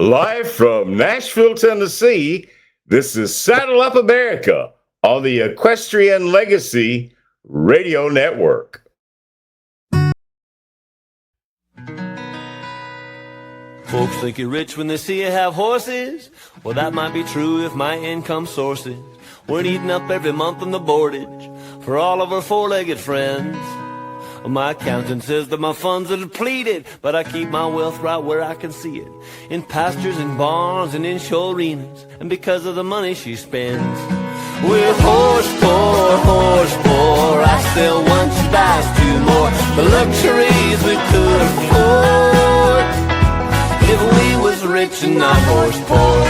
Live from Nashville, Tennessee, this is Saddle Up America on the Equestrian Legacy Radio Network. Folks think you're rich when they see you have horses. Well, that might be true if my income sources weren't eating up every month on the boardage for all of our four-legged friends. My accountant says that my funds are depleted, but I keep my wealth right where I can see it, in pastures and barns and in show arenas, and because of the money she spends. We're horse poor, I sell one, she buys two more, the luxuries we could afford if we was rich and not horse poor.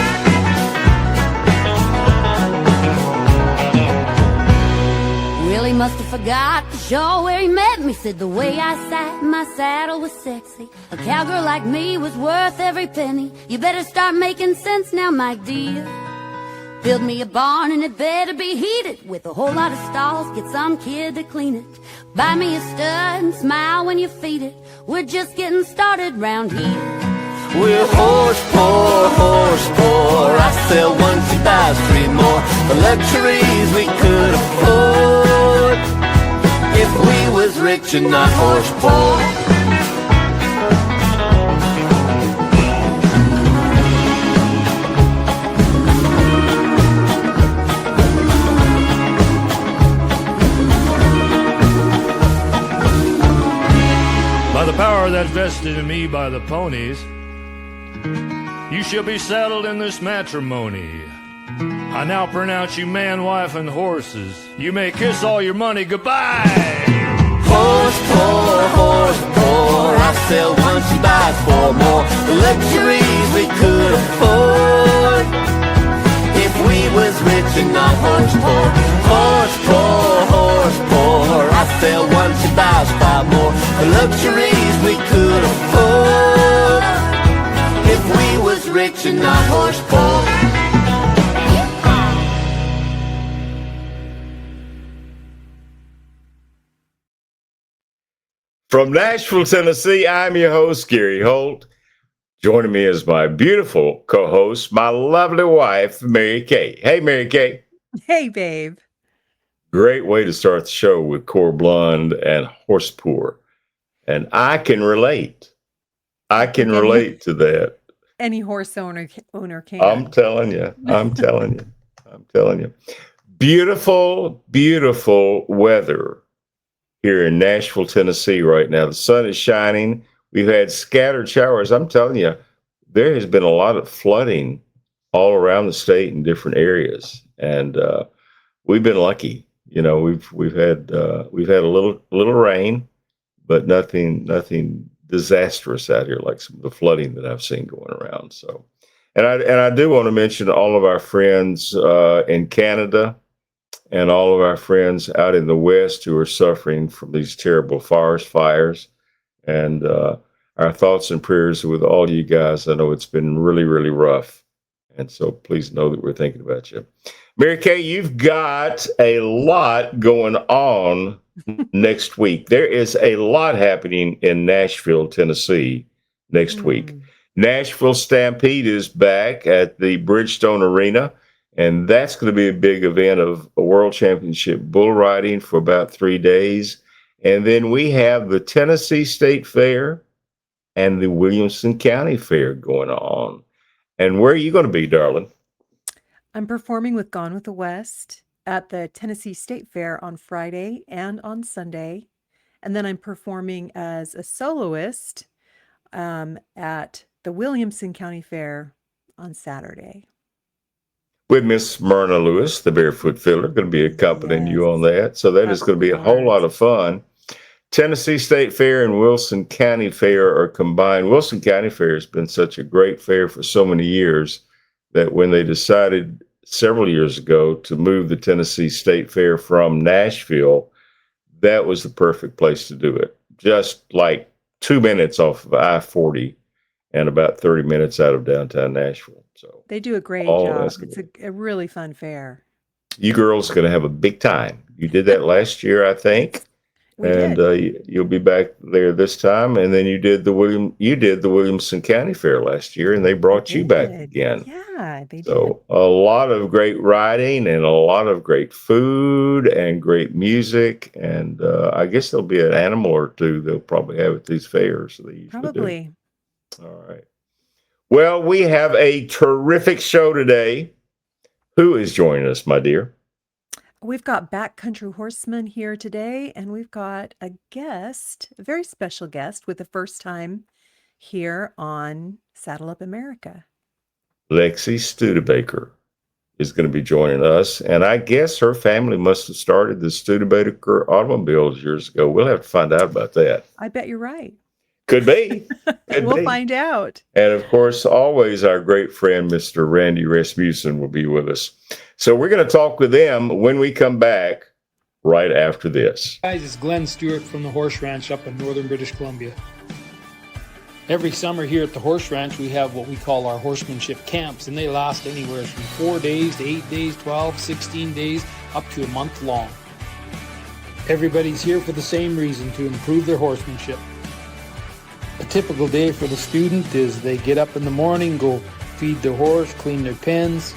Really must have forgot the show where he met me. Said the way I sat in my saddle was sexy. A cowgirl like me was worth every penny. You better start making sense now, my dear. Build me a barn and it better be heated with a whole lot of stalls. Get some kid to clean it. Buy me a stud and smile when you feed it. We're just getting started round here. We're horse poor, I sell one, she buys three more, the luxuries we could afford if we was rich and not horse poor. By the power that's vested in me by the ponies, you shall be saddled in this matrimony. I now pronounce you man, wife, and horses. You may kiss all your money goodbye. Horse poor, I sell one, she buys four more, the luxuries we could afford if we was rich and not horse poor. Horse poor, I sell one, she buys five more, the luxuries we could afford if we was rich and not horse poor. From Nashville, Tennessee, I'm your host, Gary Holt. Joining me is my beautiful co-host, my lovely wife, Mary Kay. Hey, Mary Kay. Hey, babe. Great way to start the show with Core Blonde and Horse Poor. And I can relate. I can relate to that. Any horse owner can. I'm telling you. Beautiful, beautiful weather here in Nashville, Tennessee right now. The sun is shining. We've had scattered showers. I'm telling you, there has been a lot of flooding all around the state in different areas. And we've been lucky. You know, we've had a little rain, but nothing disastrous out here like some of the flooding that I've seen going around. So, and I do want to mention all of our friends in Canada and all of our friends out in the West who are suffering from these terrible forest fires. And our thoughts and prayers are with all you guys. I know it's been really, really rough. And so please know that we're thinking about you. Mary Kay, you've got a lot going on next week. There is a lot happening in Nashville, Tennessee next week. Nashville Stampede is back at the Bridgestone Arena, and that's going to be a big event of a World Championship bull riding for about 3 days. And then we have the Tennessee State Fair and the Williamson County Fair going on. And where are you going to be, darling? I'm performing with Gone with the West at the Tennessee State Fair on Friday and on Sunday. And then I'm performing as a soloist at the Williamson County Fair on Saturday. With Miss Myrna Lewis, the Barefoot Fiddler, going to be accompanying you on that. So that is going to be a whole lot of fun. Tennessee State Fair and Wilson County Fair are combined. Wilson County Fair has been such a great fair for so many years that when they decided several years ago to move the Tennessee State Fair from Nashville, that was the perfect place to do it. Just like 2 minutes off of I-40 and about 30 minutes out of downtown Nashville. So they do a great job. It's a really fun fair. You girls are going to have a big time. You did that last year, I think. We and did. you'll be back there this time. And then you did the Williamson County Fair last year, and they I brought you back did. again. Yeah, they did. So a lot of great riding and a lot of great food and great music. And I guess there'll be an animal or two they'll probably have at these fairs. They usually Probably. do. All right. Well, we have a terrific show today. Who is joining us, my dear? We've got Backcountry Horsemen here today, and we've got a guest, a very special guest with the first time here on Saddle Up America. Lexi Studebaker is going to be joining us. And I guess her family must have started the Studebaker automobiles years ago. We'll have to find out about that. I bet you're right. Could be. We'll find out. And of course, always our great friend, Mr. Randy Rasmussen, will be with us. So we're going to talk with them when we come back right after this. Guys, it's Glenn Stewart from the Horse Ranch up in northern British Columbia. Every summer here at the Horse Ranch, we have what we call our horsemanship camps, and they last anywhere from 4 days to 8 days, 12, 16 days, up to a month long. Everybody's here for the same reason, to improve their horsemanship. A typical day for the student is they get up in the morning, go feed their horse, clean their pens.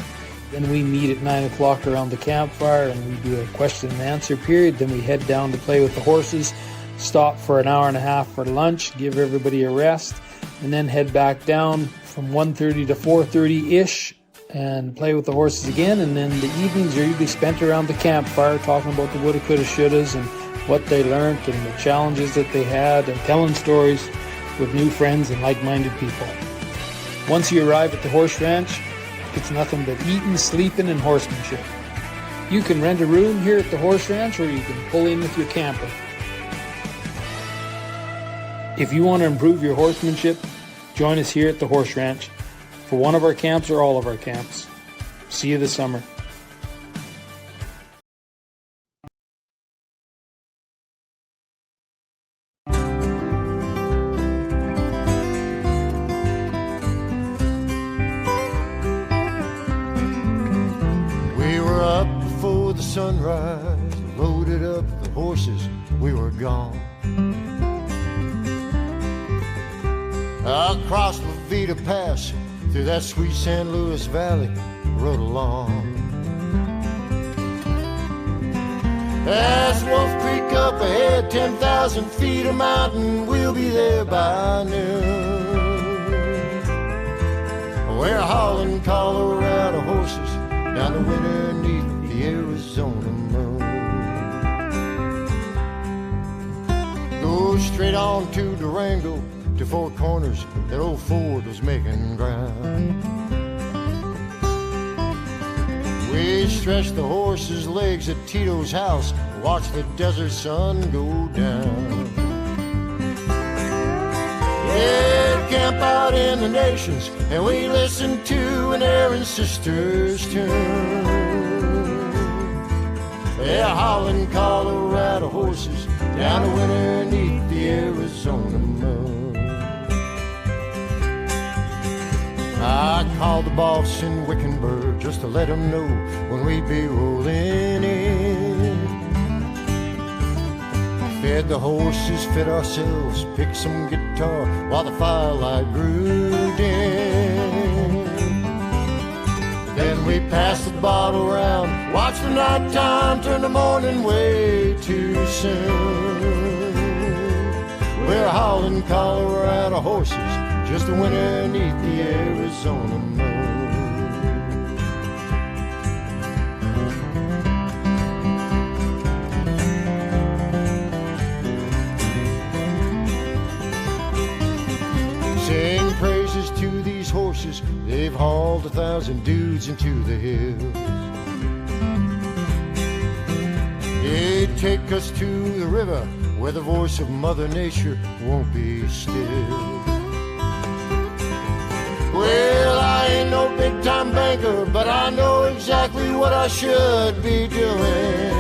Then we meet at 9 o'clock around the campfire and we do a question and answer period. Then we head down to play with the horses, stop for an hour and a half for lunch, give everybody a rest, and then head back down from 1:30 to 4:30-ish and play with the horses again. And then the evenings are usually spent around the campfire talking about the woulda, coulda, shouldas and what they learned and the challenges that they had and telling stories with new friends and like-minded people. Once you arrive at the Horse Ranch, it's nothing but eating, sleeping, and horsemanship. You can rent a room here at the Horse Ranch or you can pull in with your camper. If you want to improve your horsemanship, join us here at the Horse Ranch for one of our camps or all of our camps. See you this summer. Sunrise, loaded up the horses, we were gone. Across La Vida Pass, through that sweet San Luis Valley, rode along. As Wolf Creek up ahead, 10,000 feet of mountain, we'll be there by noon. We're hauling Colorado horses down the winter neath the Arizona moon. Go straight on to Durango, to Four Corners, that old Ford was making ground. We stretched the horses' legs at Tito's house, watched the desert sun go down. Yeah, camp out in the nations, and we listened to an Aaron Sisters tune. They're hauling Colorado horses down the winter neath the Arizona moon. I called the boss in Wickenburg just to let him know when we'd be rolling in. Fed the horses, fed ourselves, picked some guitar while the firelight grew dim. Then we passed the bottle round, watched the nighttime turn to morning way too soon. We're hauling Colorado horses just a winter neath the Arizona moon. Sing praises to these horses, they've hauled 1,000 dudes into the hills. They take us to the river where the voice of Mother Nature won't be still. Well, I ain't no big time banker, but I know exactly what I should be doing.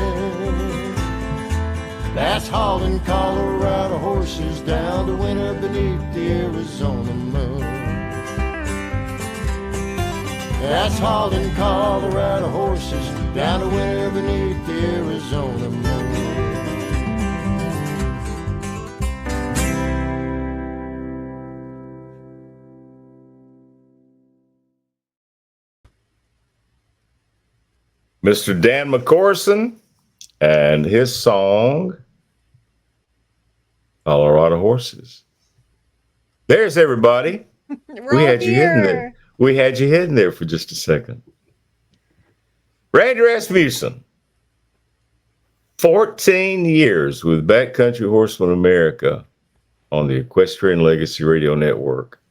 That's hauling Colorado horses down to winter beneath the Arizona moon. That's hauling Colorado horses down to winter beneath the Arizona moon. Mr. Dan McCorson and his song, Colorado Horses. There's everybody. We're We all had you hidden there. here. We had you hidden there for just a second. Randy Rasmussen, 14 years with Backcountry Horsemen America on the Equestrian Legacy Radio Network.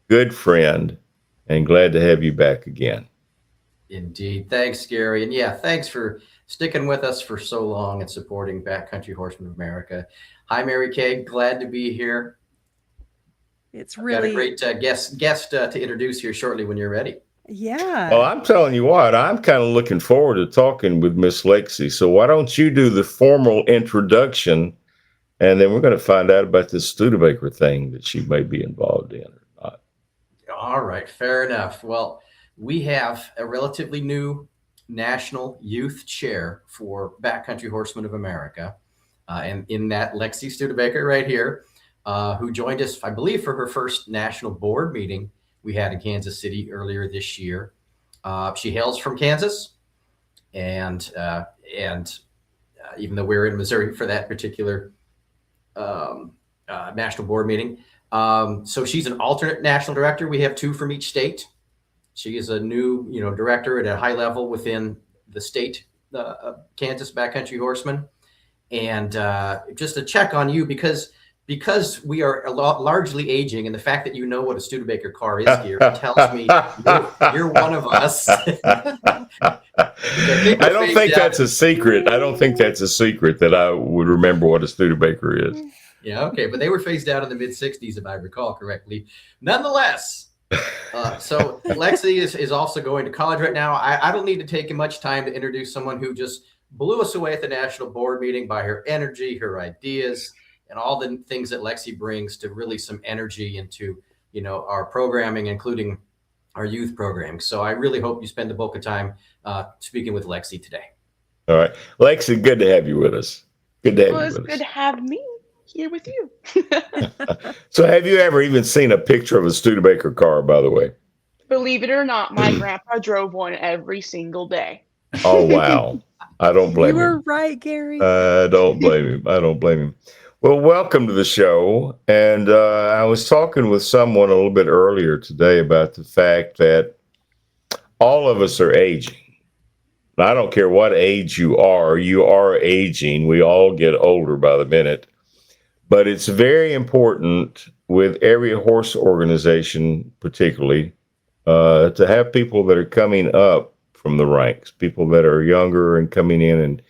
Good friend, and glad to have you back again. Indeed. Thanks, Gary. And yeah, thanks for sticking with us for so long and supporting Backcountry Horsemen of America. Hi, Mary Kay. Glad to be here. It's I've got really a great guest to introduce here shortly when you're ready. yeah. Well, I'm telling you what, I'm kind of looking forward to talking with Miss Lexi. So why don't you do the formal introduction, and then we're going to find out about this Studebaker thing that she may be involved in or not. All right, fair enough. Well, we have a relatively new national youth chair for Backcountry Horsemen of America, and in that Lexi Studebaker right here, who joined us, I believe, for her first national board meeting we had in Kansas City earlier this year. She hails from Kansas, and even though we're in Missouri for that particular national board meeting, so she's an alternate national director. We have two from each state. She is a new, director at a high level within the state, Kansas Backcountry Horsemen. And just to check on you, because we are largely aging, and the fact that you know what a Studebaker car is here tells me you're one of us. I don't think that's a secret. I don't think that's a secret that I would remember what a Studebaker is. Yeah, okay, but they were phased out in the mid-'60s, if I recall correctly. Nonetheless, so Lexi is also going to college right now. I don't need to take much time to introduce someone who just blew us away at the national board meeting by her energy, her ideas, and all the things that Lexi brings to really some energy into, our programming, including our youth programming. So I really hope you spend the bulk of time speaking with Lexi today. All right. Lexi, good to have you with us. Good to have you It's with good us. to have me here with you. So have you ever even seen a picture of a Studebaker car, by the way? Believe it or not, my grandpa drove one every single day. Oh, wow. I don't blame You him. were right, Gary. I don't blame him. I don't blame him. Well, welcome to the show. And I was talking with someone a little bit earlier today about the fact that all of us are aging. I don't care what age you are aging. We all get older by the minute. But it's very important with every horse organization, particularly, to have people that are coming up from the ranks, people that are younger and coming in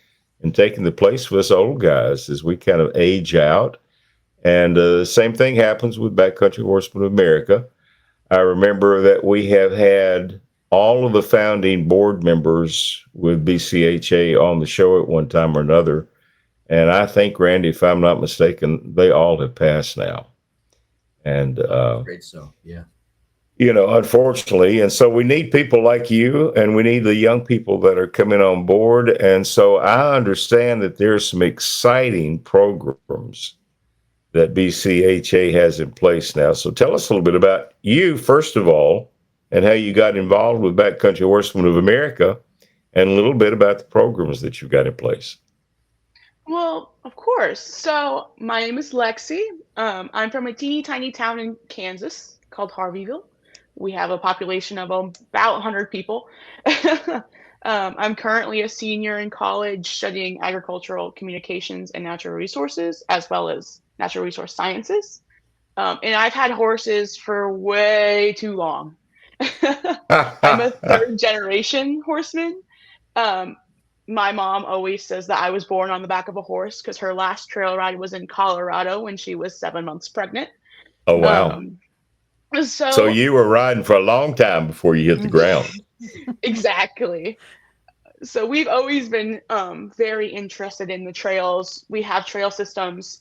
and taking the place of us old guys as we kind of age out. And the same thing happens with Backcountry Horsemen of America. I remember that we have had all of the founding board members with BCHA on the show at one time or another. And I think, Randy, if I'm not mistaken, they all have passed now. And, Great. So, yeah. Unfortunately. And so we need people like you, and we need the young people that are coming on board. And so I understand that there's some exciting programs that BCHA has in place now. So tell us a little bit about you, first of all, and how you got involved with Backcountry Horsemen of America, and a little bit about the programs that you've got in place. Well, of course. So my name is Lexi. I'm from a teeny tiny town in Kansas called Harveyville. We have a population of about 100 people. I'm currently a senior in college studying agricultural communications and natural resources, as well as natural resource sciences. And I've had horses for way too long. I'm a third generation horseman. My mom always says that I was born on the back of a horse because her last trail ride was in Colorado when she was 7 months pregnant. Oh, wow. So you were riding for a long time before you hit the ground. Exactly. So we've always been very interested in the trails. We have trail systems.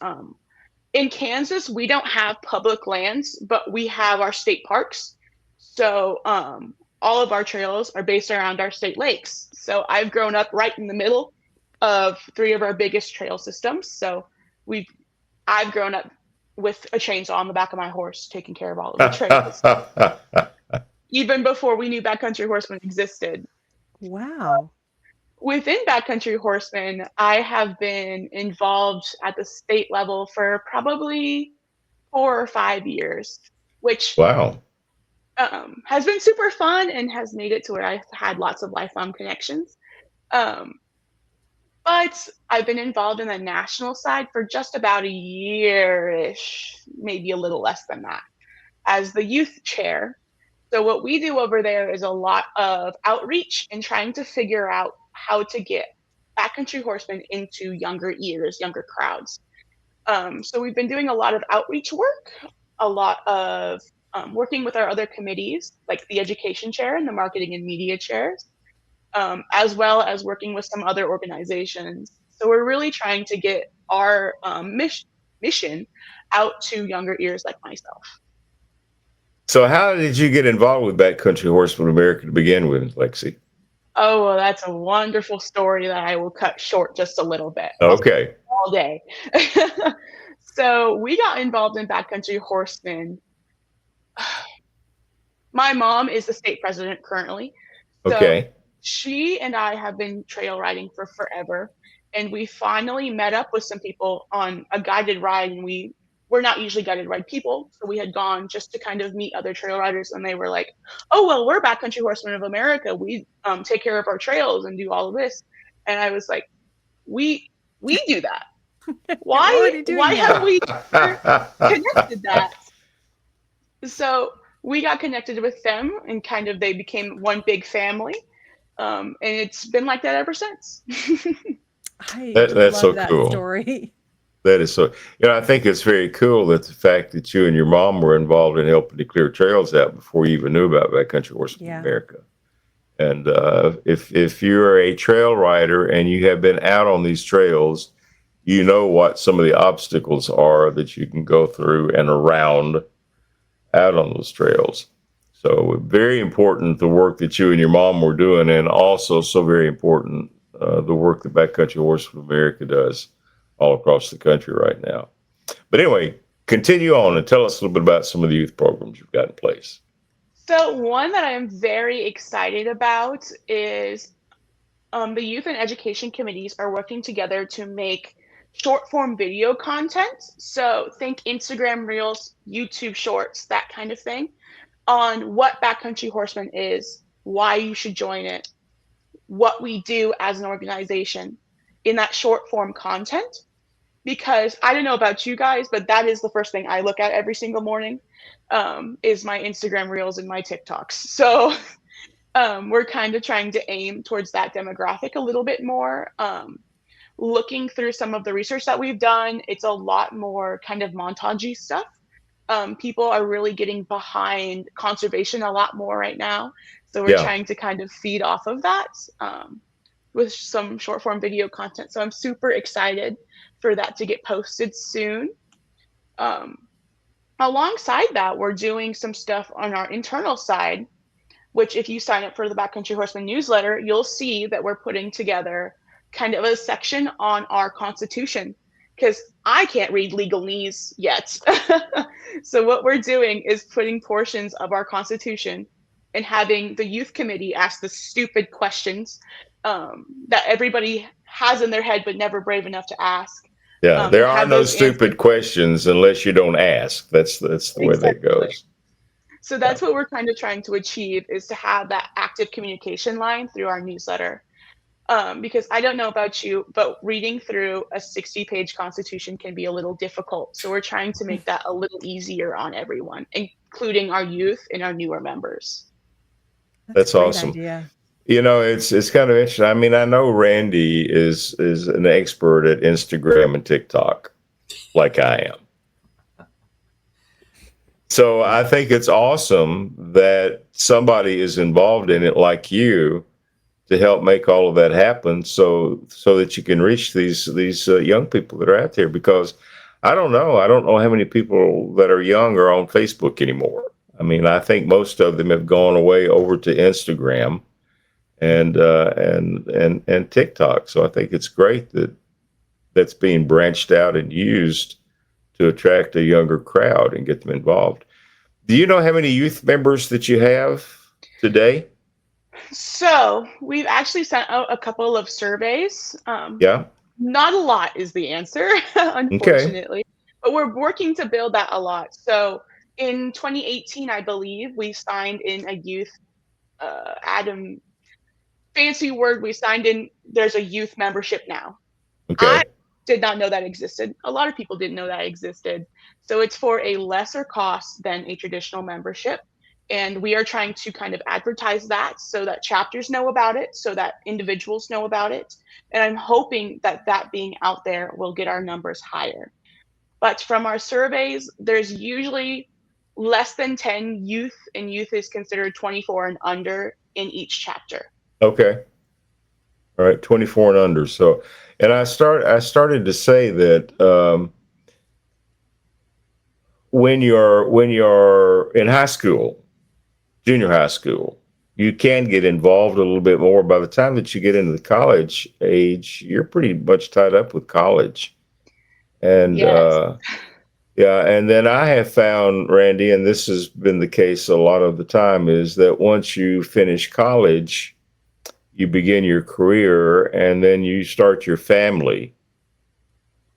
In Kansas, we don't have public lands, but we have our state parks. So all of our trails are based around our state lakes. So I've grown up right in the middle of three of our biggest trail systems. So I've grown up with a chainsaw on the back of my horse, taking care of all of the trails. Even before we knew Backcountry Horsemen existed. Wow. Within Backcountry Horsemen, I have been involved at the state level for probably 4 or 5 years, which Wow. has been super fun and has made it to where I've had lots of lifelong connections. Um, but I've been involved in the national side for just about a year-ish, maybe a little less than that, as the youth chair. So what we do over there is a lot of outreach and trying to figure out how to get backcountry horsemen into younger ears, younger crowds. So we've been doing a lot of outreach work, a lot of working with our other committees, like the education chair and the marketing and media chairs, as well as working with some other organizations. So we're really trying to get our mission out to younger ears like myself. So how did you get involved with Backcountry Horsemen America to begin with, Lexi? Oh, well, that's a wonderful story that I will cut short just a little bit. Okay. All day. So we got involved in Backcountry Horsemen. My mom is the state president currently. So Okay. she and I have been trail riding for forever. And we finally met up with some people on a guided ride. And we're not usually guided ride people. So we had gone just to kind of meet other trail riders. And they were like, oh, well, we're Backcountry Horsemen of America. We take care of our trails and do all of this. And I was like, we do that. Why have we never connected that? So we got connected with them and kind of they became one big family. And it's been like that ever since. That's love so that cool. story. That is so, I think it's very cool that the fact that you and your mom were involved in helping to clear trails out before you even knew about Backcountry Horsemen Yeah. America. And if you're a trail rider and you have been out on these trails, you know what some of the obstacles are that you can go through and around out on those trails. So very important the work that you and your mom were doing, and also so very important the work that Backcountry Horsemen America does all across the country right now. But anyway, continue on and tell us a little bit about some of the youth programs you've got in place. So one that I am very excited about is the youth and education committees are working together to make short form video content. So think Instagram Reels, YouTube Shorts, that kind of thing, on what Backcountry Horsemen is, why you should join it, what we do as an organization in that short form content. Because I don't know about you guys, but that is the first thing I look at every single morning, is my Instagram Reels and my TikToks. So we're kind of trying to aim towards that demographic a little bit more. Looking through some of the research that we've done, it's a lot more kind of montagey stuff. People are really getting behind conservation a lot more right now. So we're trying to kind of feed off of that with some short form video content. So I'm super excited for that to get posted soon. Alongside that, we're doing some stuff on our internal side, which if you sign up for the Backcountry Horseman newsletter, you'll see that we're putting together kind of a section on our Constitution, because I can't read legalese yet. So what we're doing is putting portions of our Constitution and having the youth committee ask the stupid questions that everybody has in their head but never brave enough to ask. Yeah, there are no stupid questions unless you don't ask. That's the way that goes. So that's what we're kind of trying to achieve, is to have that active communication line through our newsletter. Because I don't know about you, but reading through a 60-page Constitution can be a little difficult. So we're trying to make that a little easier on everyone, including our youth and our newer members. That's awesome. Idea. It's kind of interesting. I mean, I know Randy is an expert at Instagram and TikTok, like I am. So I think it's awesome that somebody is involved in it like you to help make all of that happen, so that you can reach these young people that are out there. Because I don't know how many people that are young are on Facebook anymore. I mean, I think most of them have gone away over to Instagram and TikTok. So I think it's great that that's being branched out and used to attract a younger crowd and get them involved. Do you know how many youth members that you have today? So we've actually sent out a couple of surveys. Yeah. Not a lot is the answer, Okay. unfortunately, but we're working to build that a lot. So in 2018, I believe we signed in a youth, Adam, fancy word, we signed in, there's a youth membership now. I Okay. did not know that existed. A lot of people didn't know that existed. So it's for a lesser cost than a traditional membership. And we are trying to kind of advertise that so that chapters know about it, so that individuals know about it. And I'm hoping that that being out there will get our numbers higher. But from our surveys, there's usually less than 10 youth, and youth is considered 24 and under in each chapter. Okay. All right. 24 and under. So, and I started to say that when you're in high school, junior high school, you can get involved a little bit more. By the time that you get into the college age, you're pretty much tied up with college. And Yes. yeah, and then I have found, Randy, and this has been the case a lot of the time, is that once you finish college, you begin your career and then you start your family.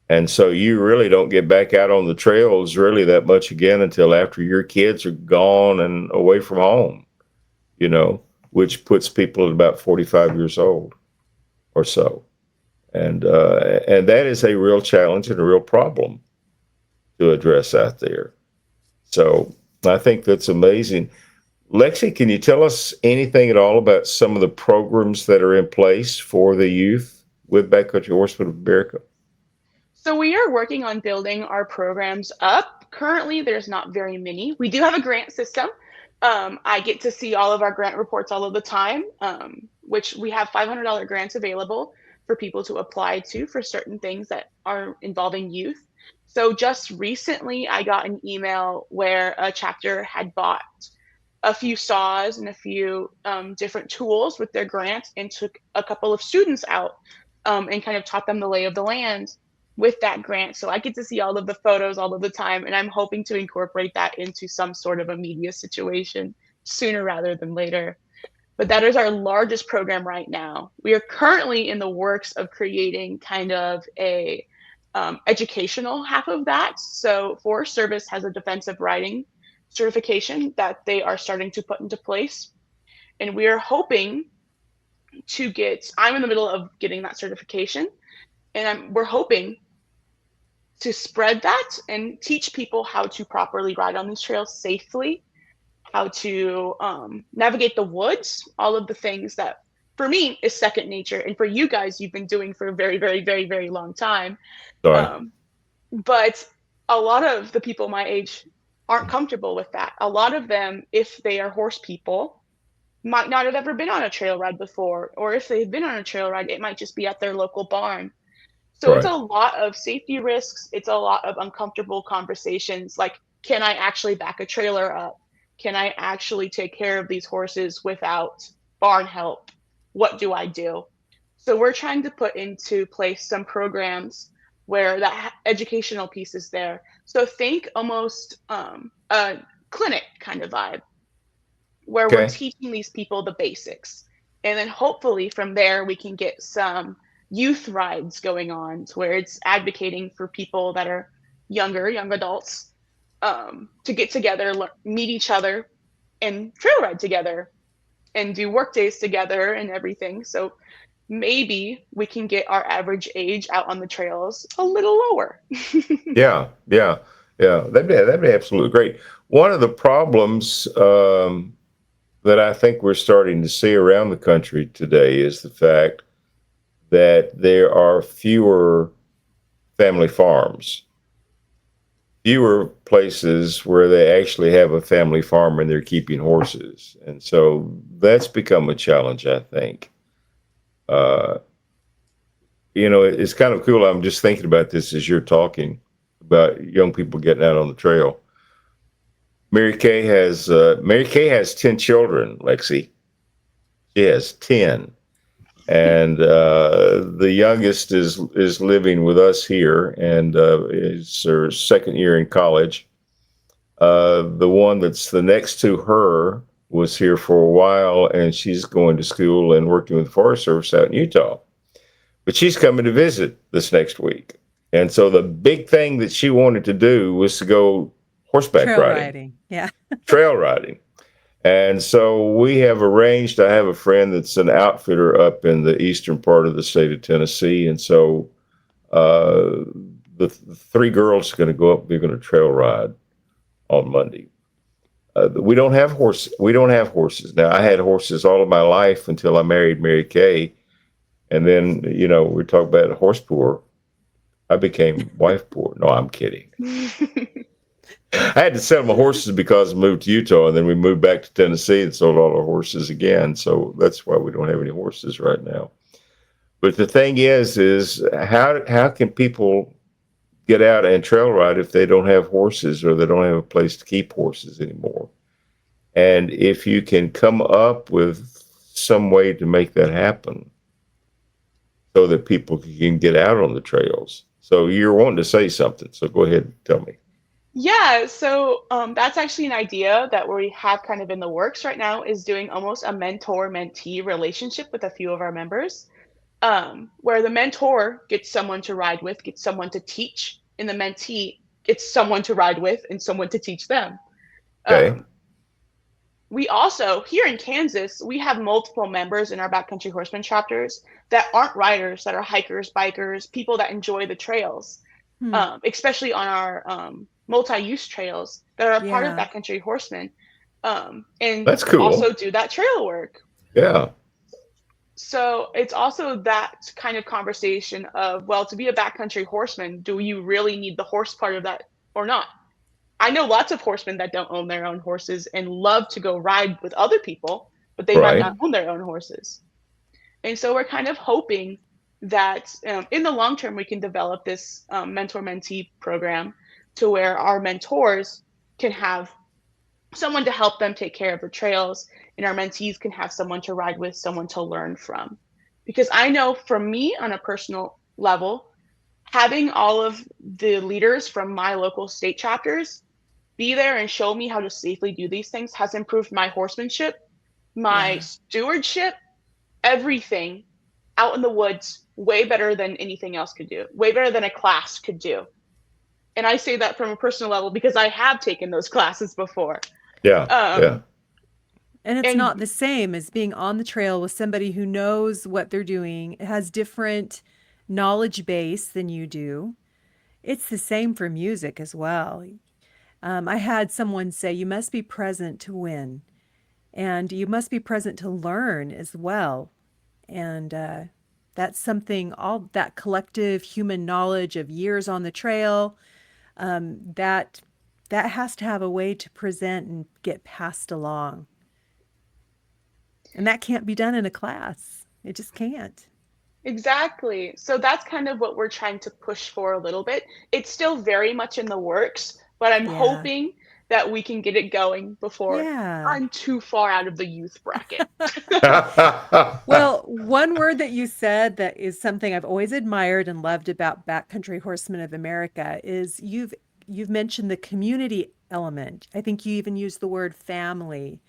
And so you really don't get back out on the trails really that much again until after your kids are gone and away from home, you know, which puts people at about 45 years old or so. And that is a real challenge and a real problem to address out there. So I think that's amazing. Lexi, can you tell us anything at all about some of the programs that are in place for the youth with Backcountry Horsemen of America? So we are working on building our programs up. Currently, there's not very many. We do have a grant system. I get to see all of our grant reports all of the time, which we have $500 grants available for people to apply to for certain things that are involving youth. So just recently, I got an email where a chapter had bought a few saws and a few different tools with their grant and took a couple of students out and kind of taught them the lay of the land with that grant. So I get to see all of the photos all of the time, and I'm hoping to incorporate that into some sort of a media situation sooner rather than later. But that is our largest program right now. We are currently in the works of creating kind of a educational half of that. So Forest Service has a defensive riding certification that they are starting to put into place. And we are hoping to get, I'm in the middle of getting that certification, and we're hoping to spread that and teach people how to properly ride on these trails safely, how to navigate the woods, all of the things that for me is second nature. And for you guys, you've been doing for a very, very, very, very long time. Sorry. But a lot of the people my age aren't comfortable with that. A lot of them, if they are horse people, might not have ever been on a trail ride before. Or if they've been on a trail ride, it might just be at their local barn. So it's Right. a lot of safety risks. It's a lot of uncomfortable conversations like, can I actually back a trailer up? Can I actually take care of these horses without barn help? What do I do? So we're trying to put into place some programs where that educational piece is there. So think almost a clinic kind of vibe where we're Okay. teaching these people the basics. And then hopefully from there, we can get some youth rides going on to where it's advocating for people that are younger, young adults, to get together, meet each other, and trail ride together and do work days together and everything. So maybe we can get our average age out on the trails a little lower. Yeah. Yeah. Yeah. That'd be absolutely great. One of the problems that I think we're starting to see around the country today is the fact that there are fewer family farms, fewer places where they actually have a family farm and they're keeping horses. And so that's become a challenge, I think. Uh, it's kind of cool. I'm just thinking about this as you're talking about young people getting out on the trail. Mary Kay has 10 children, Lexi. She has 10. And the youngest is living with us here and is her second year in college. The one that's the next to her was here for a while, and she's going to school and working with the Forest Service out in Utah. But she's coming to visit this next week. And so the big thing that she wanted to do was to go horseback Trail riding, riding. Yeah. trail riding. And so we have arranged, I have a friend that's an outfitter up in the eastern part of the state of Tennessee. And so the three girls are going to go up, they're going to trail ride on Monday. We don't have horses. We don't have horses. Now, I had horses all of my life until I married Mary Kay. And then, you know, we talk about horse poor. I became wife poor. No, I'm kidding. I had to sell my horses because I moved to Utah, and then we moved back to Tennessee and sold all our horses again. So that's why we don't have any horses right now. But the thing is how can people get out and trail ride if they don't have horses or they don't have a place to keep horses anymore? And if you can come up with some way to make that happen so that people can get out on the trails. So you're wanting to say something, so go ahead and tell me. Yeah, so that's actually an idea that we have kind of in the works right now, is doing almost a mentor-mentee relationship with a few of our members, where the mentor gets someone to ride with, gets someone to teach, and the mentee gets someone to ride with and someone to teach them. Okay. We also, here in Kansas, we have multiple members in our Backcountry Horseman chapters that aren't riders, that are hikers, bikers, people that enjoy the trails, especially on our multi-use trails that are a part of Yeah. Backcountry Horsemen, and That's cool. also do that trail work. Yeah. So it's also that kind of conversation of, well, to be a backcountry horseman, do you really need the horse part of that or not? I know lots of horsemen that don't own their own horses and love to go ride with other people, but they might Right. not own their own horses. And so we're kind of hoping that in the long term, we can develop this mentor-mentee program to where our mentors can have someone to help them take care of the trails, and our mentees can have someone to ride with, someone to learn from. Because I know for me on a personal level, having all of the leaders from my local state chapters be there and show me how to safely do these things has improved my horsemanship, my stewardship, everything out in the woods way better than anything else could do, way better than a class could do. And I say that from a personal level because I have taken those classes before. Yeah. And it's And- not the same as being on the trail with somebody who knows what they're doing, has different knowledge base than you do. It's the same for music as well. I had someone say, you must be present to win, and you must be present to learn as well. And that's something, all that collective human knowledge of years on the trail, that has to have a way to present and get passed along. And that can't be done in a class. It just can't. Exactly. So that's kind of what we're trying to push for a little bit. It's still very much in the works, but I'm Yeah. hoping that we can get it going before Yeah. I'm too far out of the youth bracket. Well, one word that you said that is something I've always admired and loved about Backcountry Horsemen of America is you've mentioned the community element. I think you even used the word family.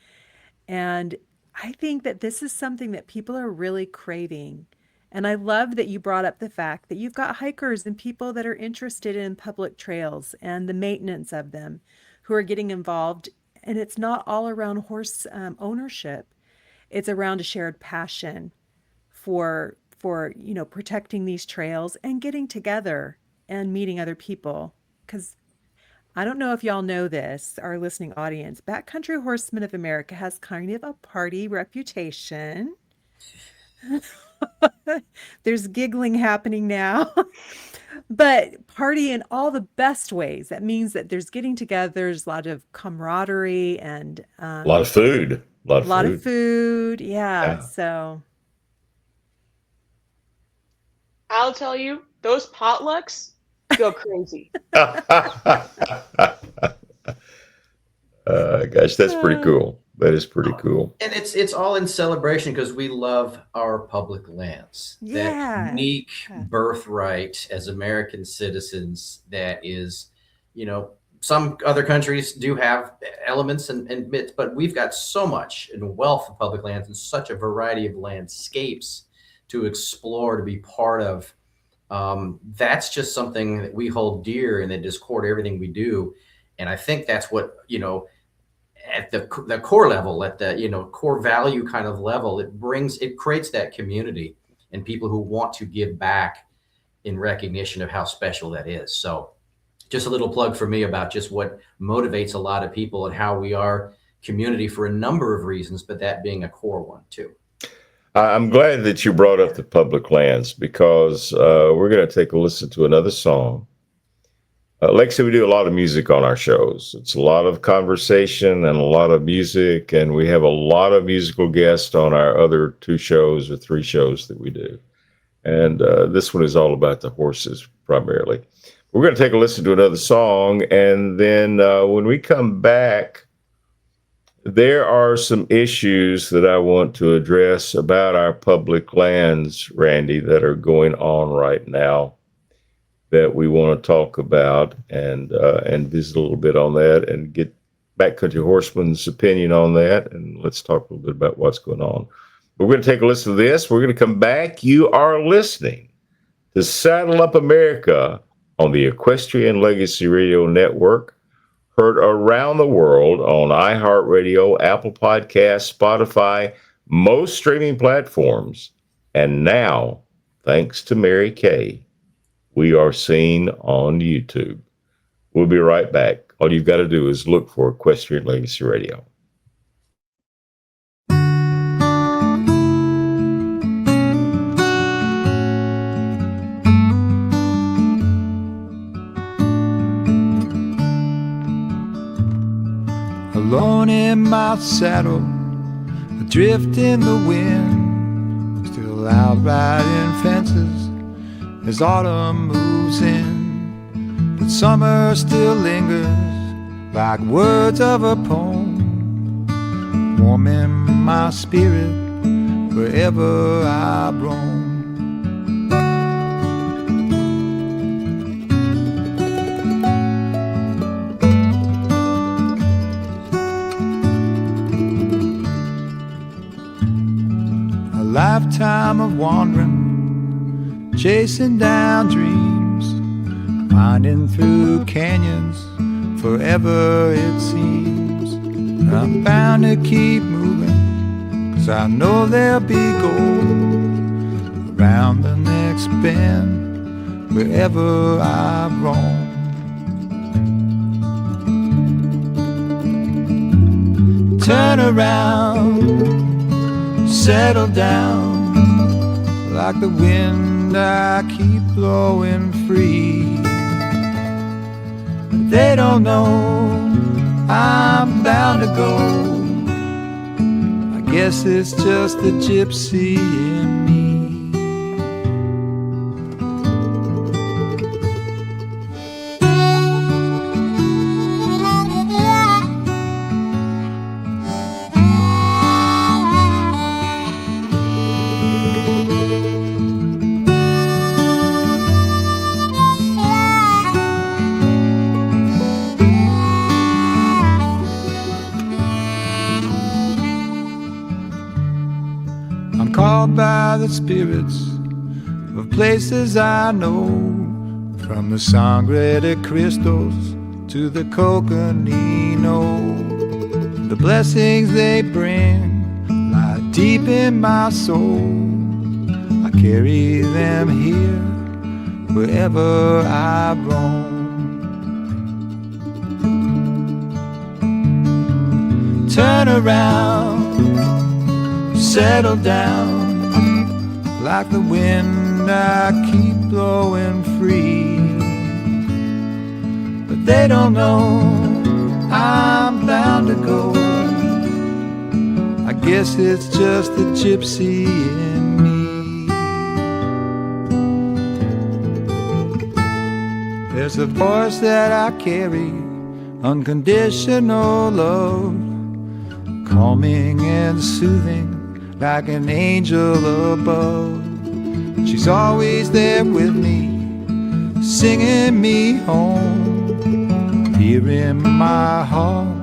And I think that this is something that people are really craving. And I love that you brought up the fact that you've got hikers and people that are interested in public trails and the maintenance of them who are getting involved. And it's not all around horse ownership. It's around a shared passion for protecting these trails and getting together and meeting other people. Because I don't know if y'all know this, our listening audience, Backcountry Horsemen of America has kind of a party reputation. There's giggling happening now. But party in all the best ways. That means that there's getting together, there's a lot of camaraderie and A lot of food. a lot of food. Yeah. Yeah. So I'll tell you, those potlucks go crazy. Gosh, that's pretty cool. That is pretty cool. And it's all in celebration because we love our public lands. Yeah. That unique birthright as American citizens that is, some other countries do have elements and myths, but we've got so much and wealth of public lands and such a variety of landscapes to explore, to be part of. That's just something that we hold dear and that just core to everything we do. And I think that's what, at the core level, at the, core value kind of level, it creates that community and people who want to give back in recognition of how special that is. So just a little plug for me about just what motivates a lot of people and how we are community for a number of reasons, but that being a core one too. I'm glad that you brought up the public lands because we're going to take a listen to another song. Lexi, we do a lot of music on our shows. It's a lot of conversation and a lot of music, and we have a lot of musical guests on our other 2 shows or 3 shows that we do. And this one is all about the horses primarily. We're going to take a listen to another song, and then when we come back, there are some issues that I want to address about our public lands, Randy, that are going on right now that we want to talk about and visit a little bit on that and get Backcountry Horseman's opinion on that. And let's talk a little bit about what's going on. We're going to take a listen to this. We're going to come back. You are listening to Saddle Up America on the Equestrian Legacy Radio Network, heard around the world on iHeart Radio, Apple Podcasts, Spotify, most streaming platforms. And now, thanks to Mary Kay, we are seen on YouTube. We'll be right back. All you've got to do is look for Equestrian Legacy Radio. Alone in my saddle, adrift in the wind, still out riding fences as autumn moves in, but summer still lingers like words of a poem, warming my spirit wherever I roam. Lifetime of wandering, chasing down dreams, winding through canyons, forever it seems. I'm bound to keep moving, 'cause I know there'll be gold around the next bend, wherever I roam. Turn around, settle down, like the wind I keep blowing free. But they don't know I'm bound to go. I guess it's just the gypsy in me. By the spirits of places I know, from the Sangre de Cristos to the Coconino. The blessings they bring lie deep in my soul. I carry them here wherever I roam. Turn around, settle down, like the wind I keep blowing free. But they don't know I'm bound to go. I guess it's just the gypsy in me. There's a voice that I carry, unconditional love, calming and soothing like an angel above. She's always there with me, singing me home, here in my heart,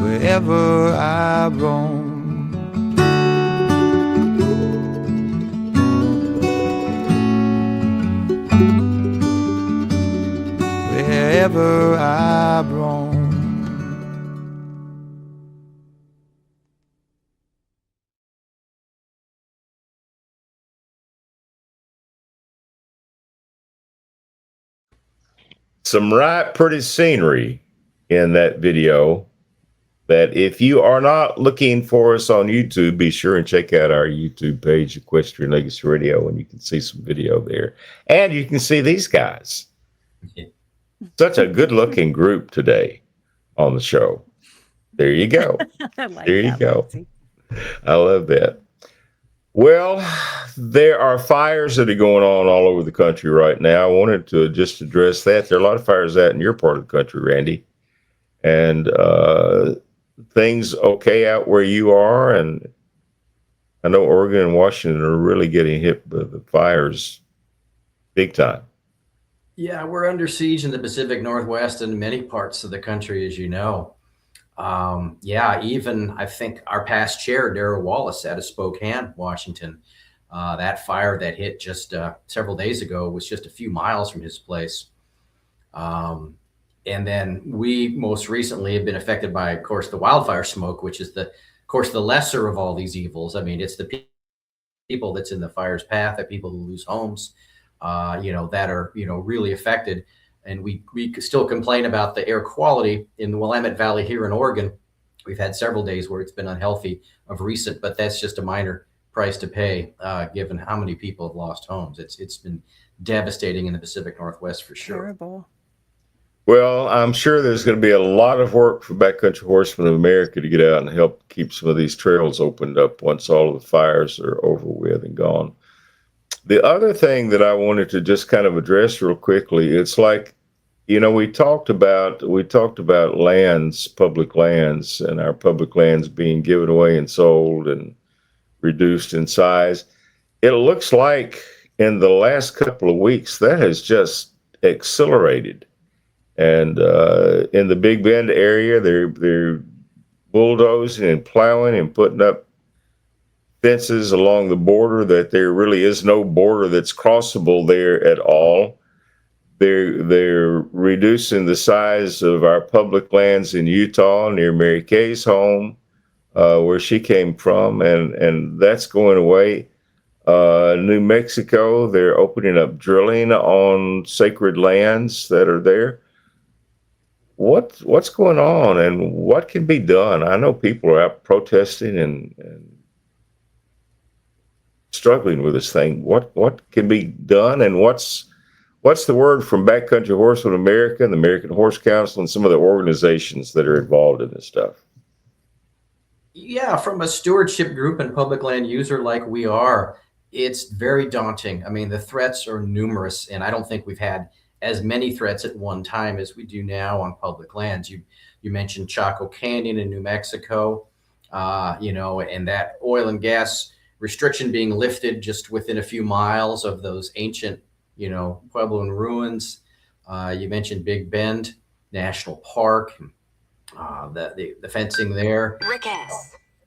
wherever I roam. Wherever I roam. Some right pretty scenery in that video. That if you are not looking for us on YouTube, be sure and check out our YouTube page, Equestrian Legacy Radio, and you can see some video there. And you can see these guys. Such a good-looking group today on the show. There you go. I like There you that, go. Lexi. I love that. Well, there are fires that are going on all over the country right now. I wanted to just address that. There are a lot of fires out in your part of the country, Randy. And things okay out where you are? And I know Oregon and Washington are really getting hit by the fires big time. Yeah, we're under siege in the Pacific Northwest and many parts of the country, as you know. Yeah, even I think our past chair, Darrell Wallace, out of Spokane, Washington, that fire that hit just several days ago was just a few miles from his place. And then we most recently have been affected by, of course, the wildfire smoke, which is the lesser of all these evils. I mean, it's the people that's in the fire's path, the people who lose homes, that are, really affected. And we still complain about the air quality in the Willamette Valley here in Oregon. We've had several days where it's been unhealthy of recent, but that's just a minor price to pay, given how many people have lost homes. It's been devastating in the Pacific Northwest for sure. Terrible. Well, I'm sure there's going to be a lot of work for Backcountry Horsemen of America to get out and help keep some of these trails opened up once all of the fires are over with and gone. The other thing that I wanted to just kind of address real quickly, it's like, we talked about lands, public lands, and our public lands being given away and sold and reduced in size. It looks like in the last couple of weeks that has just accelerated. And in the Big Bend area, they're bulldozing and plowing and putting up fences along the border that there really is no border that's crossable there at all. They're reducing the size of our public lands in Utah near Mary Kay's home, where she came from, and that's going away. New Mexico, they're opening up drilling on sacred lands that are there. What's going on and what can be done? I know people are out protesting and struggling with this thing. What can be done, and what's the word from Backcountry Horsemen America and the American Horse Council and some of the organizations that are involved in this stuff? Yeah, from a stewardship group and public land user like we are, it's very daunting. I mean, the threats are numerous, and I don't think we've had as many threats at one time as we do now on public lands. You mentioned Chaco Canyon in New Mexico, and that oil and gas restriction being lifted just within a few miles of those ancient, Puebloan ruins. You mentioned Big Bend National Park, the fencing there,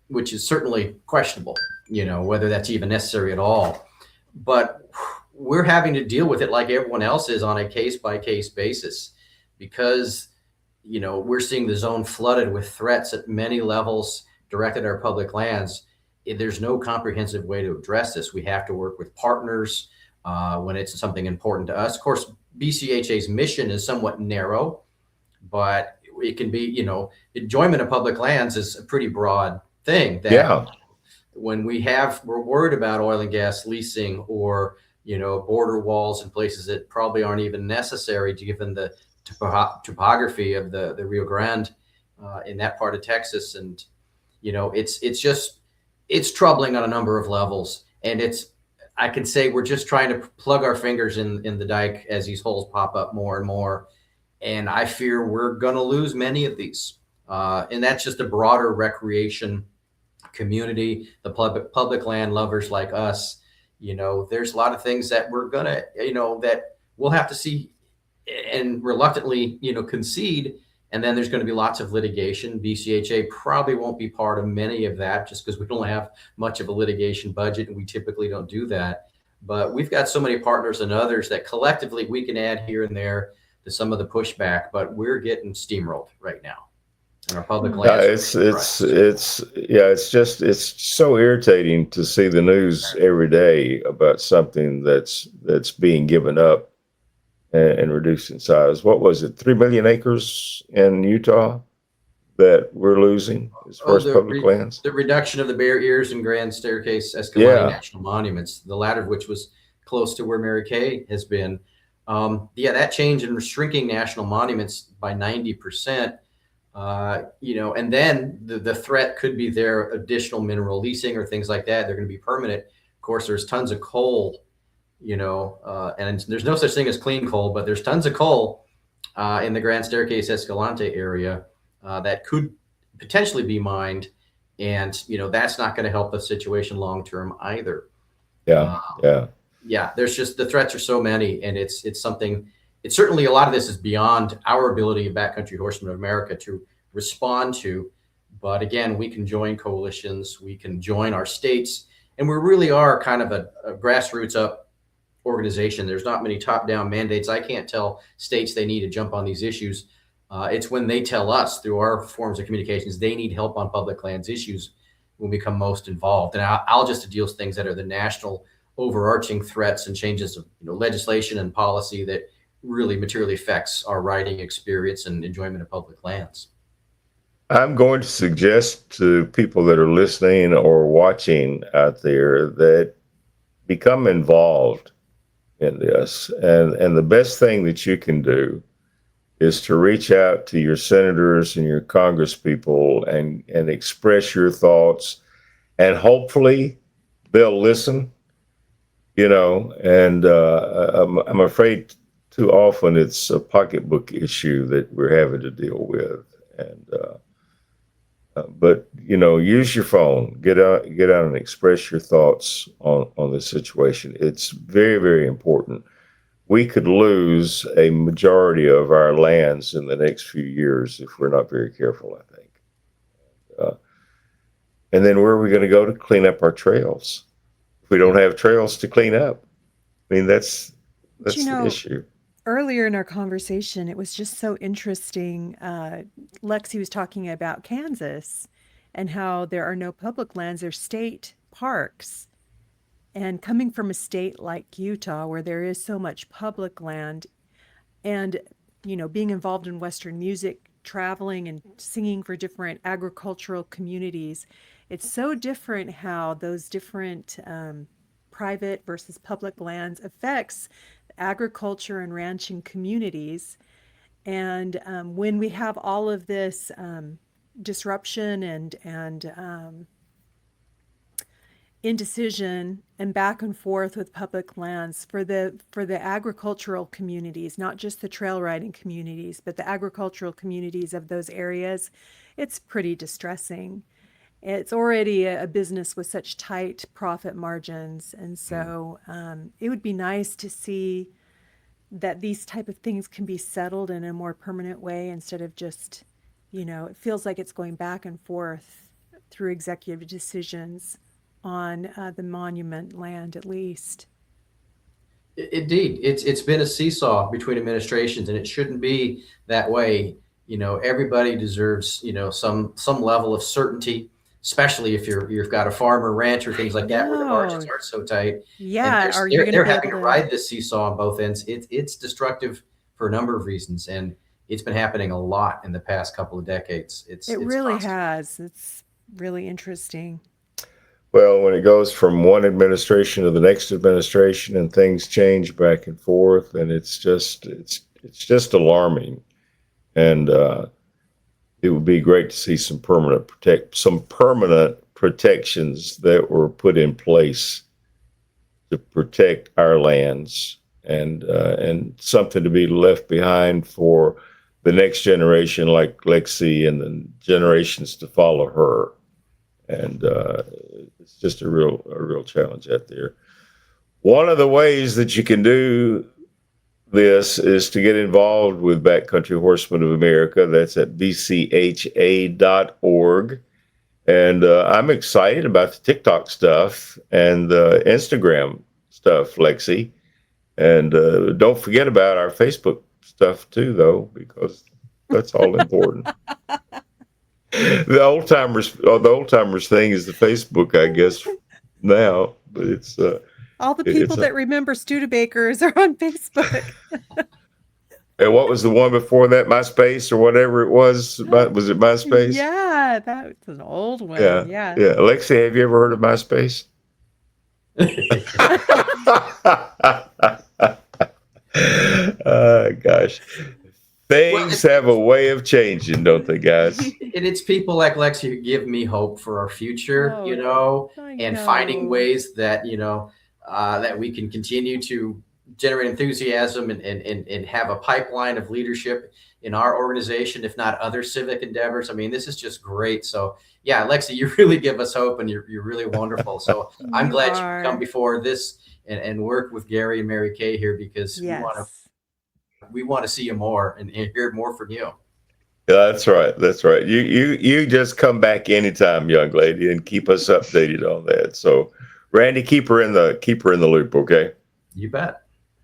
which is certainly questionable, whether that's even necessary at all. But we're having to deal with it like everyone else is on a case-by-case basis because, we're seeing the zone flooded with threats at many levels directed at our public lands. There's no comprehensive way to address this. We have to work with partners when it's something important to us. Of course, BCHA's mission is somewhat narrow, but it can be, enjoyment of public lands is a pretty broad thing. When we're worried about oil and gas leasing or, border walls in places that probably aren't even necessary given the topography of the Rio Grande in that part of Texas. And, it's troubling on a number of levels. And I can say we're just trying to plug our fingers in the dike as these holes pop up more and more. And I fear we're going to lose many of these. And that's just a broader recreation community, the public land lovers like us. There's a lot of things that we're going to, that we'll have to see and reluctantly, concede And then there's going to be lots of litigation. BCHA probably won't be part of many of that just because we don't have much of a litigation budget, and we typically don't do that. But we've got so many partners and others that collectively we can add here and there to some of the pushback, but we're getting steamrolled right now. And our public lands. It's so irritating to see the news every day about something that's being given up and reduced in size. What was it? 3 million acres in Utah that we're losing as far as public lands? The reduction of the Bear Ears and Grand Staircase Escalante National Monuments, the latter of which was close to where Mary Kay has been. That change in shrinking national monuments by 90%, and then the threat could be their additional mineral leasing or things like that. They're going to be permanent. Of course, there's tons of coal, and there's no such thing as clean coal, but there's tons of coal in the Grand Staircase Escalante area that could potentially be mined. And, that's not going to help the situation long-term either. There's just, the threats are so many, and it's certainly a lot of this is beyond our ability of Backcountry Horsemen of America to respond to. But again, we can join coalitions, we can join our states, and we really are kind of a grassroots up organization. There's not many top-down mandates. I can't tell states they need to jump on these issues. It's when they tell us through our forms of communications they need help on public lands issues when we become most involved. And I'll just deal with things that are the national overarching threats and changes of legislation and policy that really materially affects our riding experience and enjoyment of public lands. I'm going to suggest to people that are listening or watching out there that become involved in this. And the best thing that you can do is to reach out to your senators and your congresspeople and express your thoughts, and hopefully they'll listen, and I'm afraid too often it's a pocketbook issue that we're having to deal with. And but use your phone, get out and express your thoughts on the situation. It's very, very important. We could lose a majority of our lands in the next few years if we're not very careful, I think. And then where are we going to go to clean up our trails if we don't have trails to clean up? I mean, that's the issue. Earlier in our conversation, it was just so interesting. Lexi was talking about Kansas and how there are no public lands, they're state parks. And coming from a state like Utah, where there is so much public land, and, being involved in Western music, traveling and singing for different agricultural communities, it's so different how those different private versus public lands affects agriculture and ranching communities. And when we have all of this disruption and indecision and back and forth with public lands for the agricultural communities, not just the trail riding communities, but the agricultural communities of those areas, it's pretty distressing. It's already a business with such tight profit margins. And so it would be nice to see that these type of things can be settled in a more permanent way instead of just, it feels like it's going back and forth through executive decisions on the monument land, at least. Indeed, it's been a seesaw between administrations, and it shouldn't be that way. Everybody deserves some level of certainty, especially if you've got a farm or ranch or things like that where the margins aren't so tight. Yeah, they're having to ride this seesaw on both ends. It's destructive for a number of reasons, and it's been happening a lot in the past couple of decades. It really has. It's really interesting. Well, when it goes from one administration to the next administration and things change back and forth, and it's just alarming. And it would be great to see some permanent protections that were put in place to protect our lands, and something to be left behind for the next generation, like Lexi, and the generations to follow her. And it's just a real challenge out there. One of the ways that you can do this is to get involved with Backcountry Horsemen of America. That's at bcha.org. And I'm excited about the TikTok stuff and the Instagram stuff, Lexi. And don't forget about our Facebook stuff too, though, because that's all important. The old timers thing is the Facebook, I guess, now, but it's all the people that remember Studebakers are on Facebook. And what was the one before that? MySpace or whatever it was? Was it MySpace? Yeah, that was an old one. Yeah. Lexi, have you ever heard of MySpace? Gosh. Things have a way of changing, don't they, guys? And it's people like Lexi who give me hope for our future, and finding ways that, that we can continue to generate enthusiasm and have a pipeline of leadership in our organization, if not other civic endeavors. I mean, this is just great. So yeah, Lexi, you really give us hope, and you're really wonderful. So I'm glad you come before this and work with Gary and Mary Kay here, because we want to see you more and hear more from you. Yeah, that's right. That's right. You just come back anytime, young lady, and keep us updated on that. So Randy, keep her in the loop, okay? You bet.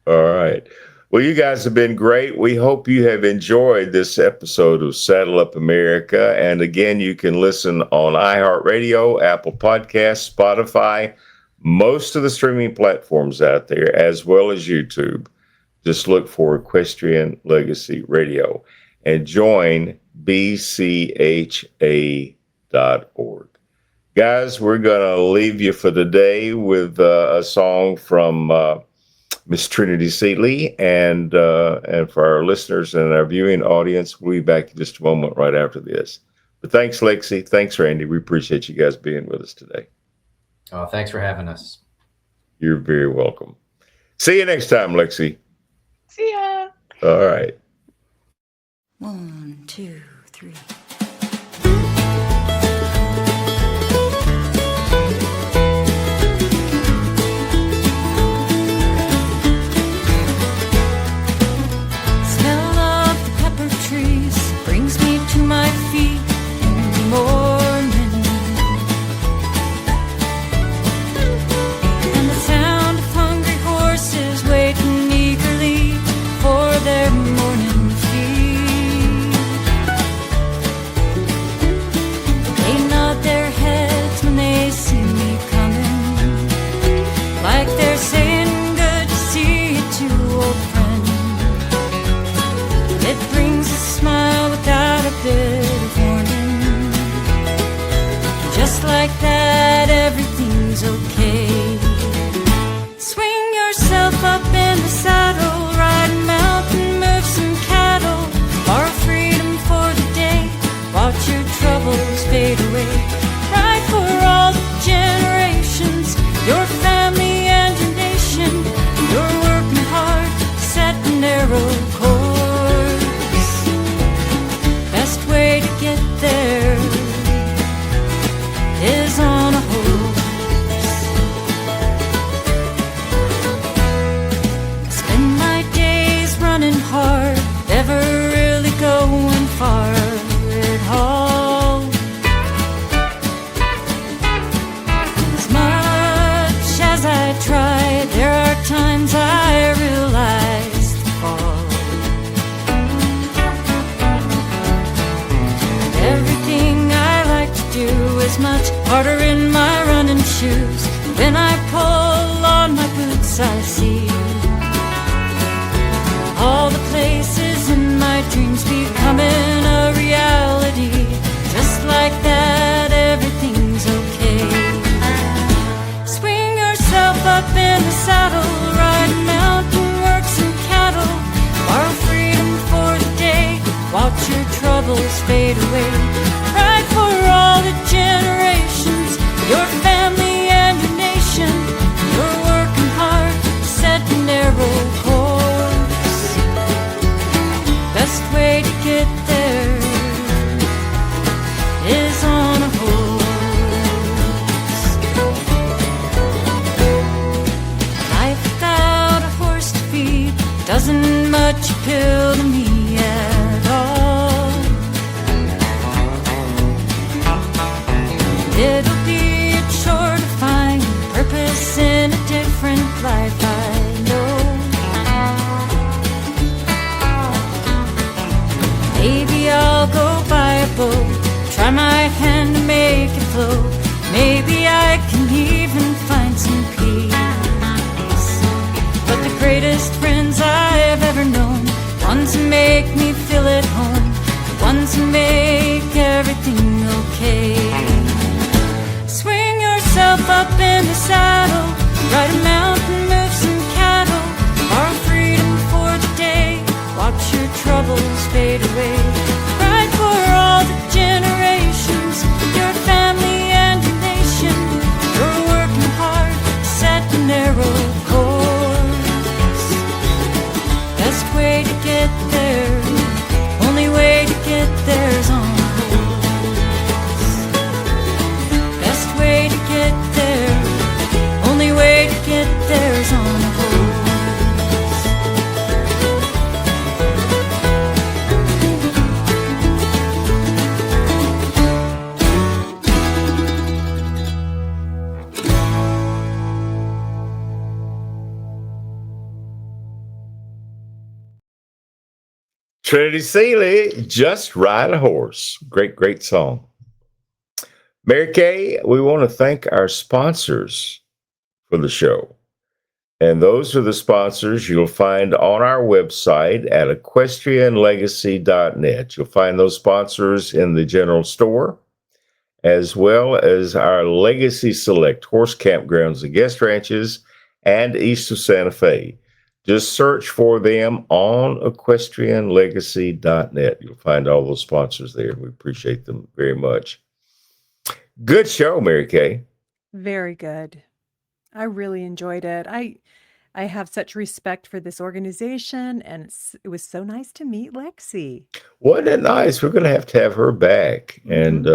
All right. Well, you guys have been great. We hope you have enjoyed this episode of Saddle Up America. And again, you can listen on iHeart Radio, Apple Podcasts, Spotify, most of the streaming platforms out there, as well as YouTube. Just look for Equestrian Legacy Radio and join BCHA.org. Guys, we're going to leave you for today with a song from Miss Trinity Seatley, and for our listeners and our viewing audience, we'll be back in just a moment right after this. But thanks, Lexi. Thanks, Randy. We appreciate you guys being with us today. Oh, thanks for having us. You're very welcome. See you next time, Lexi. See ya. All right. 1, 2, 3. Smell of the pepper trees brings me to my feet in the morning, and the sound of hungry horses waiting eagerly for their morning feed. They nod their heads when they see me coming, like they're saying good to see you too, old friend. It brings a smile without a bit of warning. Just like that, everything's okay. Swing yourself up in the saddle, ride a mountain, move some cattle, borrow freedom for the day, watch your troubles fade away. Ride for all the generations, your family and your nation. You're working hard, set a narrow course. Best way to get there is on a horse. I spend my days running hard, never really going far at all. As much as I try, there are times I realize the fall. Everything I like to do is much harder in my running shoes. When I pull on my boots, I see all the places in my dreams becoming a reality. Just like that, everything's okay. Swing yourself up in the saddle, ride a mountain, work some cattle, borrow freedom for the day, watch your troubles fade away. Ride for all the generations, your family and your nation. You're working hard, set a narrow course. Best way to get there is on a horse. Life without a horse to feed doesn't much appeal to me at all. It'll be a chore to find purpose in a different life, I know. Maybe I'll go buy a boat, try my hand to make it float. Maybe I can even find some peace. But the greatest friends I've ever known, ones who make me feel at home, the ones who make everything okay. Swing yourself up in the saddle, ride a mountain, move some cattle, borrow freedom for the day, watch your troubles fade away. Ride for all the generations, your family and your nation. You're working hard, set a narrow course. Best way to get there, only way to get there's on a horse. Best way to get there, only way to get there's on a horse. Trinity Seeley, Just Ride a Horse. Great, great song. Mary Kay, we want to thank our sponsors for the show. And those are the sponsors you'll find on our website at equestrianlegacy.net. You'll find those sponsors in the general store, as well as our Legacy Select horse campgrounds and guest ranches and east of Santa Fe. Just search for them on equestrianlegacy.net. You'll find all those sponsors there. We appreciate them very much. Good show, Mary Kay. Very good. I really enjoyed it. I have such respect for this organization, and it was so nice to meet Lexi. Wasn't it nice? We're going to have her back. And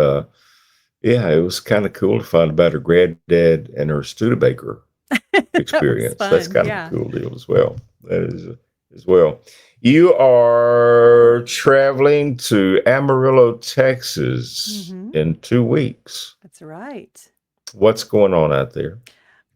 yeah, it was kind of cool to find about her granddad and her Studebaker experience. That's kind of a cool deal as well. That is as well. You are traveling to Amarillo, Texas in 2 weeks. That's right. What's going on out there?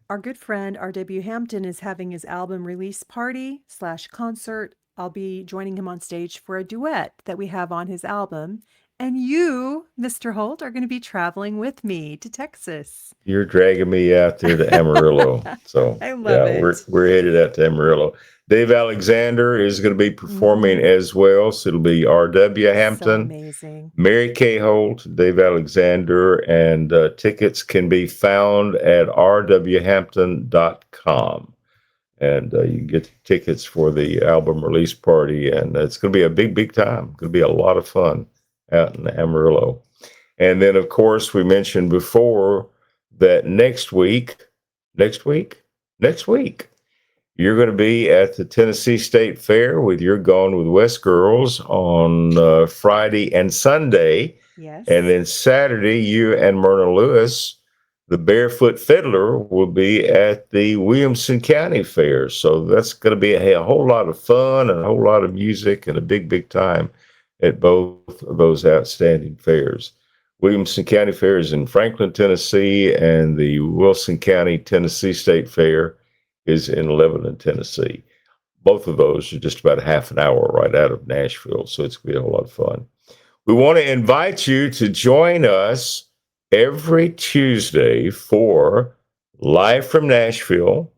Our good friend R.W. Hampton is having his album release party / concert. I'll be joining him on stage for a duet that we have on his album. And you, Mr. Holt, are going to be traveling with me to Texas. You're dragging me out there to Amarillo. So I love it. We're headed out to Amarillo. Dave Alexander is going to be performing as well. So it'll be R.W. Hampton, So amazing. Mary Kay Holt, Dave Alexander, and tickets can be found at rwhampton.com. And you can get tickets for the album release party. And it's going to be a big, big time. It's going to be a lot of fun out in Amarillo. And then, of course, we mentioned before that next week, you're going to be at the Tennessee State Fair with your Gone with West girls on Friday and Sunday. Yes. And then Saturday, you and Myrna Lewis, the Barefoot Fiddler, will be at the Williamson County Fair. So that's going to be a whole lot of fun and a whole lot of music and a big, big time at both of those outstanding fairs. Williamson County Fair is in Franklin, Tennessee, and the Wilson County Tennessee State Fair is in Lebanon, Tennessee. Both of those are just about a half an hour right out of Nashville, so it's going to be a whole lot of fun. We want to invite you to join us every Tuesday for Live from Nashville,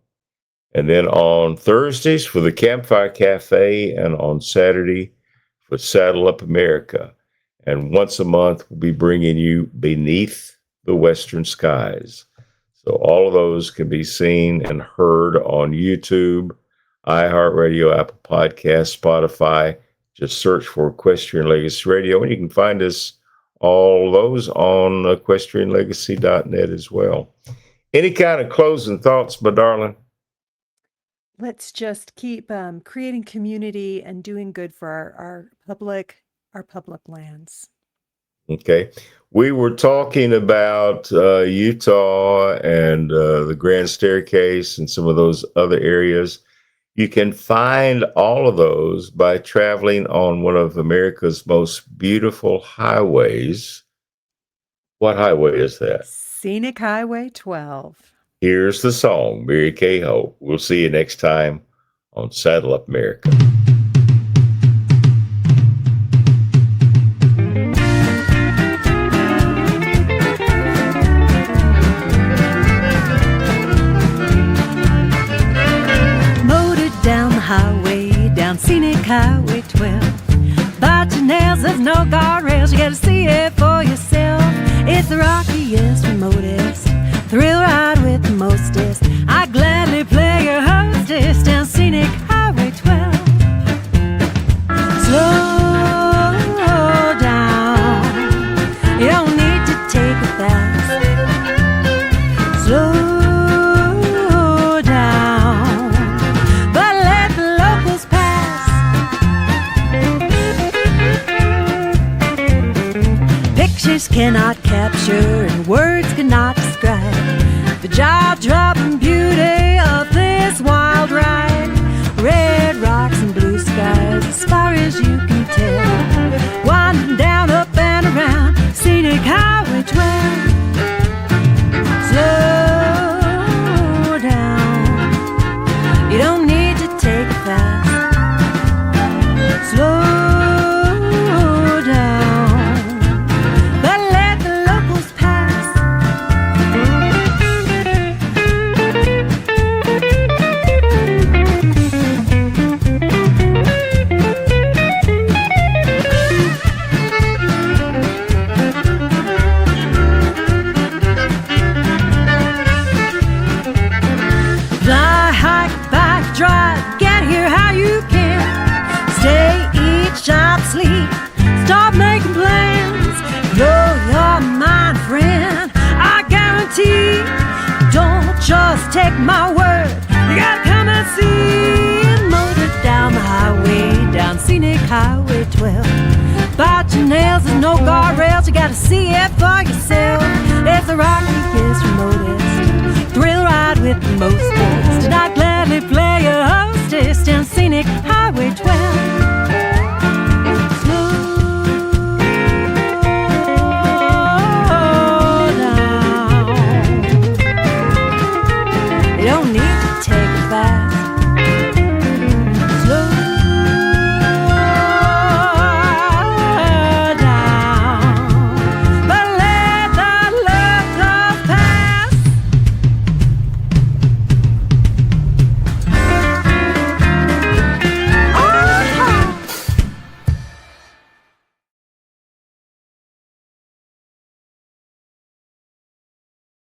and then on Thursdays for the Campfire Cafe, and on Saturday for Saddle Up America. And once a month, we'll be bringing you Beneath the Western Skies. So all of those can be seen and heard on YouTube, iHeartRadio, Apple Podcasts, Spotify. Just search for Equestrian Legacy Radio, and you can find us, all those, on equestrianlegacy.net as well. Any kind of closing thoughts, my darling? Let's just keep creating community and doing good for our public lands. Okay. We were talking about Utah and the Grand Staircase and some of those other areas. You can find all of those by traveling on one of America's most beautiful highways. What highway is that? Scenic Highway 12. Here's the song, Mary Cahill. We'll see you next time on Saddle Up America. Scenic Highway 12. Bite your nails, there's no guardrails. You gotta see it for yourself. It's the rockiest, remotest thrill ride with the mostest. I gladly play your hostess down Scenic Highway 12. Slow down, you don't need to take it fast. Slow cannot capture and words cannot describe the jaw-dropping beauty of this wild ride. Red rocks and blue skies as far as you can tell, winding down, up and around Scenic Highway 12. Slow down, you don't need to take it fast. Slow sleep. Stop making plans. Blow your mind, friend. I guarantee. Don't just take my word. You gotta come and see it. Motor down the highway, down Scenic Highway 12. Bite your nails, there's no guardrails. You gotta see it for yourself. It's a rocky